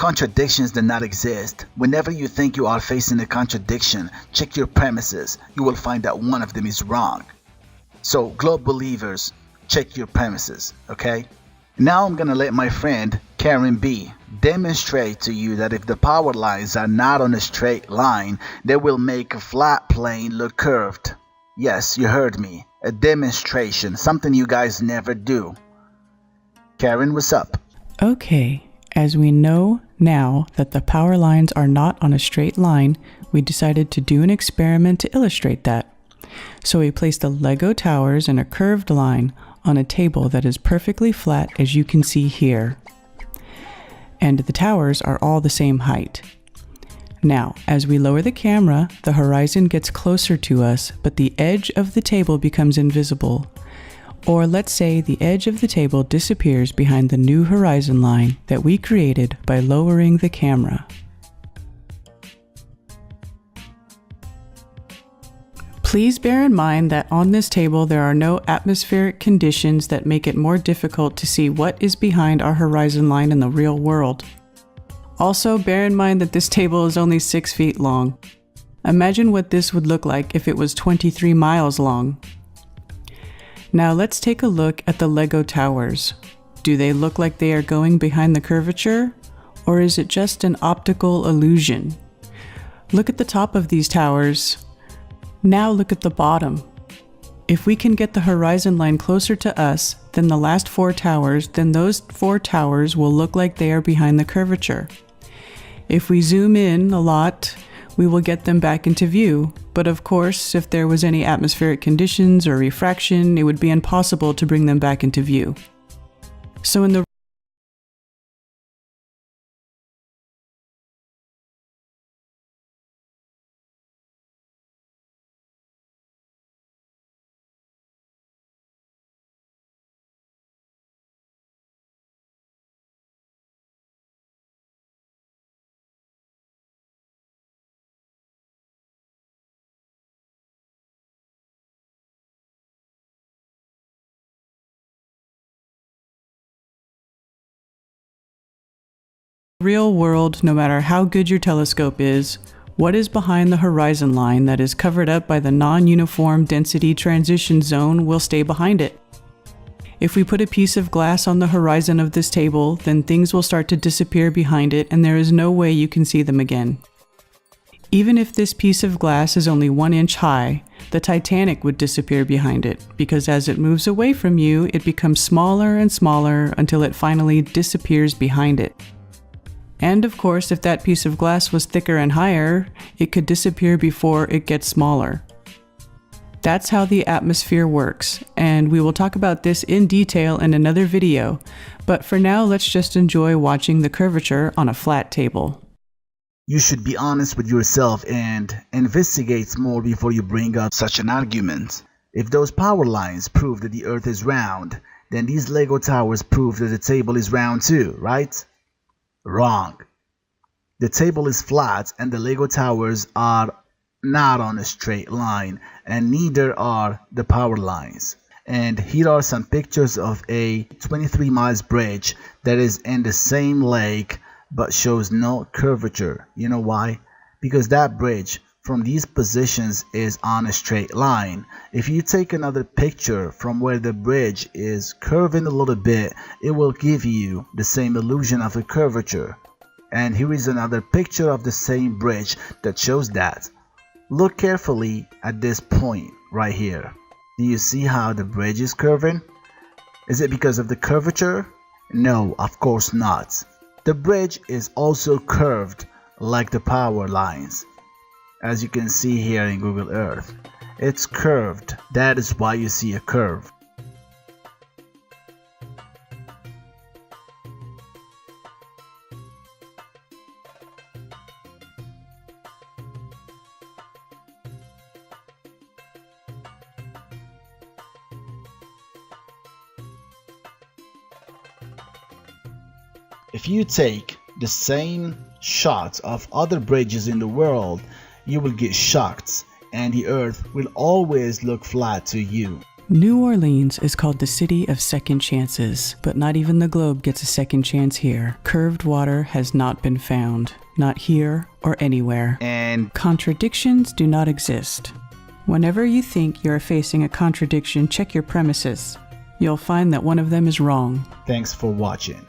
Contradictions do not exist. Whenever you think you are facing a contradiction, check your premises. You will find that one of them is wrong. So, globe believers, check your premises, okay? Now I'm gonna let my friend Karen B demonstrate to you that if the power lines are not on a straight line, they will make a flat plane look curved. Yes, you heard me. A demonstration, something you guys never do. Karen, what's up? Okay, as we know now that the power lines are not on a straight line, we decided to do an experiment to illustrate that. So we placed the Lego towers in a curved line on a table that is perfectly flat, as you can see here. And the towers are all the same height. Now, as we lower the camera, the horizon gets closer to us, but the edge of the table becomes invisible. Or let's say the edge of the table disappears behind the new horizon line that we created by lowering the camera. Please bear in mind that on this table there are no atmospheric conditions that make it more difficult to see what is behind our horizon line in the real world. Also, bear in mind that this table is only 6 feet long. Imagine what this would look like if it was 23 miles long. Now let's take a look at the Lego towers. Do they look like they are going behind the curvature? Or is it just an optical illusion? Look at the top of these towers. Now look at the bottom. If we can get the horizon line closer to us than the last 4 towers, then those 4 towers will look like they are behind the curvature. If we zoom in a lot, we will get them back into view. But of course, if there was any atmospheric conditions or refraction, it would be impossible to bring them back into view. So in the real world, no matter how good your telescope is, what is behind the horizon line that is covered up by the non-uniform density transition zone will stay behind it. If we put a piece of glass on the horizon of this table, then things will start to disappear behind it and there is no way you can see them again. Even if this piece of glass is only 1 inch high, the Titanic would disappear behind it, because as it moves away from you, it becomes smaller and smaller until it finally disappears behind it. And of course, if that piece of glass was thicker and higher, it could disappear before it gets smaller. That's how the atmosphere works, and we will talk about this in detail in another video, but for now let's just enjoy watching the curvature on a flat table. You should be honest with yourself and investigate more before you bring up such an argument. If those power lines prove that the earth is round, then these Lego towers prove that the table is round too, right? Wrong. The table is flat and the Lego towers are not on a straight line, and neither are the power lines. And here are some pictures of a 23 miles bridge that is in the same lake but shows no curvature. You know why? Because that bridge from these positions is on a straight line. If you take another picture from where the bridge is curving a little bit, it will give you the same illusion of a curvature. And here is another picture of the same bridge that shows that. Look carefully at this point right here. Do you see how the bridge is curving? Is it because of the curvature? No, of course not. The bridge is also curved like the power lines. As you can see here in Google Earth, it's curved. That is why you see a curve. If you take the same shots of other bridges in the world, you will get shocked and the earth will always look flat to you. New Orleans is called the city of second chances, but not even the globe gets a second chance here. Curved water has not been found, not here or anywhere. And contradictions do not exist. Whenever you think you are facing a contradiction, check your premises. You'll find that one of them is wrong. thanks for watching.